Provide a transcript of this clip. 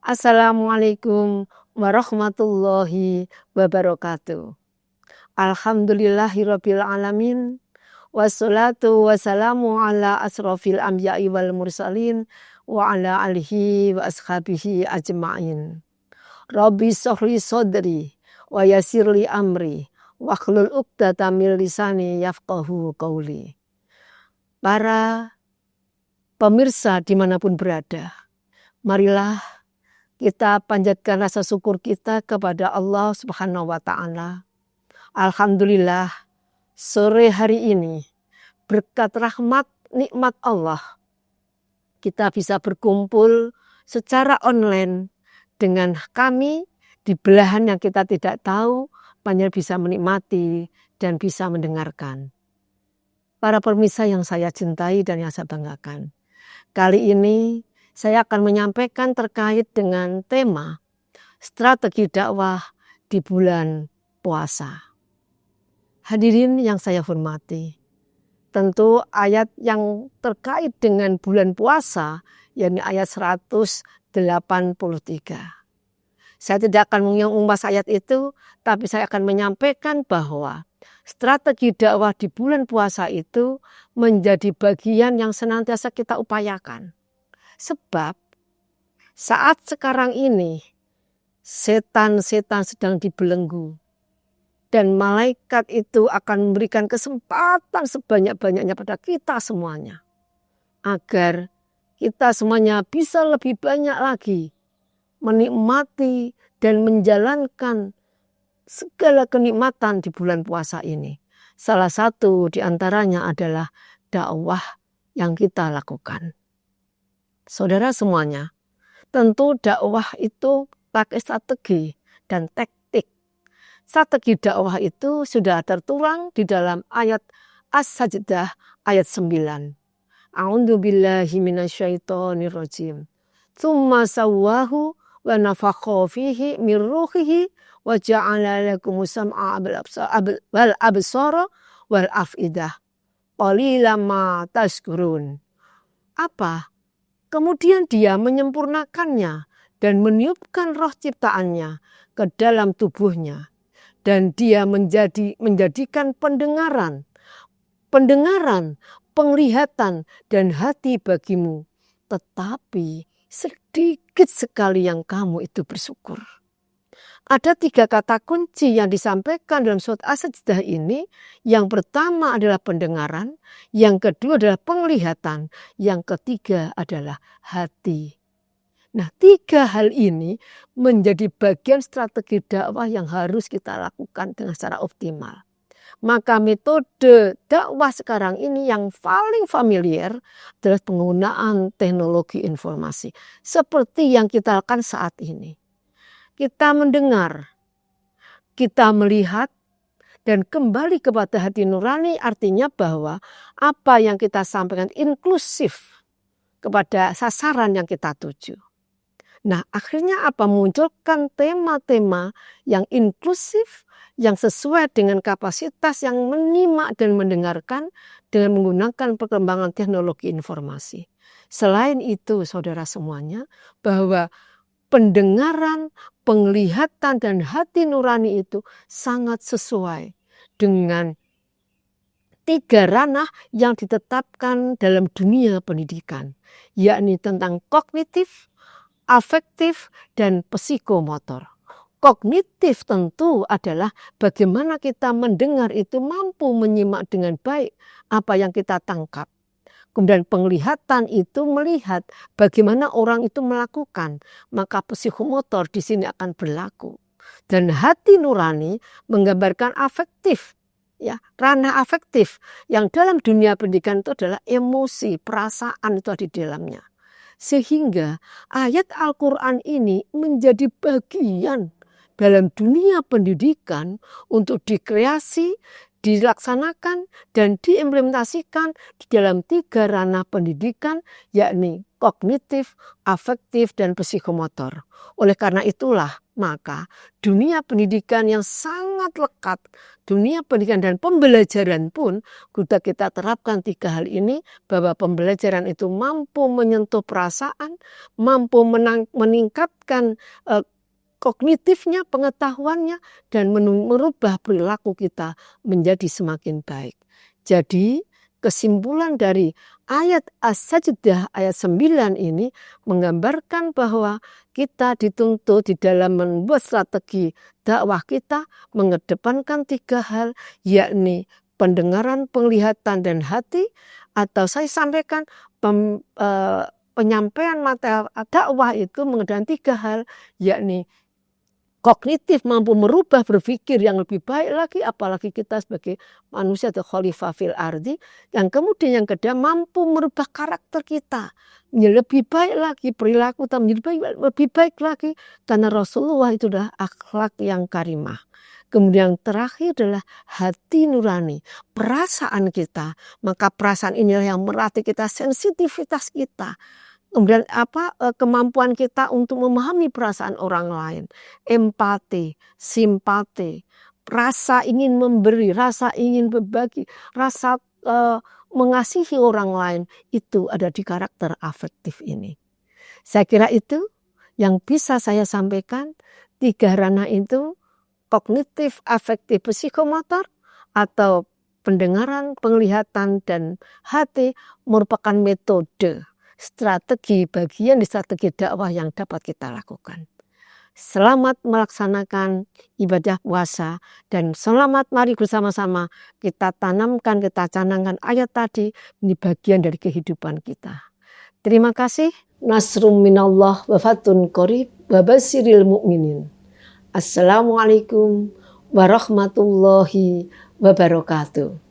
Assalamualaikum warahmatullahi wabarakatuh. Alhamdulillahirabbil alamin. Wassalatu wassalamu ala asrofil anbiya'i wal mursalin wa ala alihi wa ashabihi ajma'in. Rabbi shrahli sadri wa yassirli amri wahlul 'uqdatam min lisani yafqahu qauli. Para pemirsa dimanapun berada, marilah kita panjatkan rasa syukur kita kepada Allah Subhanahu wa Ta'ala. Alhamdulillah, sore hari ini berkat rahmat nikmat Allah, kita bisa berkumpul secara online dengan kami di belahan yang kita tidak tahu, hanya bisa menikmati dan bisa mendengarkan. Para pemirsa yang saya cintai dan yang saya banggakan, kali ini saya akan menyampaikan terkait dengan tema strategi dakwah di bulan puasa. Hadirin yang saya hormati, tentu ayat yang terkait dengan bulan puasa, yakni ayat 183. Saya tidak akan mengulas ayat itu, tapi saya akan menyampaikan bahwa strategi dakwah di bulan puasa itu menjadi bagian yang senantiasa kita upayakan. Sebab saat sekarang ini setan-setan sedang dibelenggu dan malaikat itu akan memberikan kesempatan sebanyak-banyaknya pada kita semuanya agar kita semuanya bisa lebih banyak lagi menikmati dan menjalankan segala kenikmatan di bulan puasa ini. Salah satu di antaranya adalah dakwah yang kita lakukan. Saudara semuanya, tentu dakwah itu pakai strategi dan taktik. Strategi dakwah itu sudah tertuang di dalam ayat As-Sajdah ayat 9. A'udzu billahi minasyaitonir rajim. Tsumma sawwahu wa nafakha fihi min ruhihi wa ja'ala lakumus sam'a wal absara wal afidah. Qalilan ma tashkurun. Apa? Kemudian dia menyempurnakannya dan meniupkan roh ciptaannya ke dalam tubuhnya. Dan dia menjadikan pendengaran, penglihatan dan hati bagimu. Tetapi sedikit sekali yang kamu itu bersyukur. Ada 3 kata kunci yang disampaikan dalam surat As-Sajdah ini. Yang pertama adalah pendengaran, yang kedua adalah penglihatan, yang ketiga adalah hati. Nah, 3 hal ini menjadi bagian strategi dakwah yang harus kita lakukan dengan secara optimal. Maka metode dakwah sekarang ini yang paling familiar adalah penggunaan teknologi informasi. Seperti yang kita lakukan saat ini. Kita mendengar, kita melihat, dan kembali kepada hati nurani artinya bahwa apa yang kita sampaikan inklusif kepada sasaran yang kita tuju. Nah, akhirnya apa? Munculkan tema-tema yang inklusif, yang sesuai dengan kapasitas yang menyimak dan mendengarkan dengan menggunakan perkembangan teknologi informasi. Selain itu, saudara semuanya, bahwa pendengaran, penglihatan, dan hati nurani itu sangat sesuai dengan 3 ranah yang ditetapkan dalam dunia pendidikan, yakni tentang kognitif, afektif, dan psikomotor. Kognitif tentu adalah bagaimana kita mendengar itu mampu menyimak dengan baik apa yang kita tangkap. Kemudian penglihatan itu melihat bagaimana orang itu melakukan, maka psikomotor di sini akan berlaku. Dan hati nurani menggambarkan afektif, ya, ranah afektif yang dalam dunia pendidikan itu adalah emosi, perasaan itu ada di dalamnya. Sehingga ayat Al-Quran ini menjadi bagian dalam dunia pendidikan untuk dikreasi, dilaksanakan dan diimplementasikan di dalam 3 ranah pendidikan, yakni kognitif, afektif, dan psikomotor. Oleh karena itulah maka dunia pendidikan yang sangat lekat, dunia pendidikan dan pembelajaran pun kita terapkan 3 hal ini, bahwa pembelajaran itu mampu menyentuh perasaan, mampu meningkatkan kognitifnya, pengetahuannya, dan merubah perilaku kita menjadi semakin baik. Jadi kesimpulan dari ayat As-Sajdah ayat 9 ini menggambarkan bahwa kita dituntut di dalam membuat strategi dakwah kita mengedepankan 3 hal, yakni pendengaran, penglihatan, dan hati, atau saya sampaikan penyampaian materi dakwah itu mengedepankan 3 hal, yakni kognitif, mampu merubah berpikir yang lebih baik lagi, apalagi kita sebagai manusia atau khalifah fil ardi. Yang kemudian yang kedua, mampu merubah karakter kita menjadi lebih baik lagi, perilaku kita menjadi lebih baik lagi, karena Rasulullah itu adalah akhlak yang karimah. Kemudian yang terakhir adalah hati nurani, perasaan kita. Maka perasaan inilah yang melatih kita, sensitivitas kita. Kemudian kemampuan kita untuk memahami perasaan orang lain, empati, simpati, rasa ingin memberi, rasa ingin berbagi, rasa mengasihi orang lain, itu ada di karakter afektif ini. Saya kira itu yang bisa saya sampaikan. 3 ranah itu, kognitif, afektif, psikomotor, atau pendengaran, penglihatan, dan hati, merupakan metode, strategi, bagian di strategi dakwah yang dapat kita lakukan. Selamat melaksanakan ibadah puasa, dan selamat mari bersama-sama kita tanamkan, kita canangkan ayat tadi ini bagian dari kehidupan kita. Terima kasih. Nasrum minallah wa fathun qarib wa basyiril mu'minin. Assalamualaikum warahmatullahi wabarakatuh.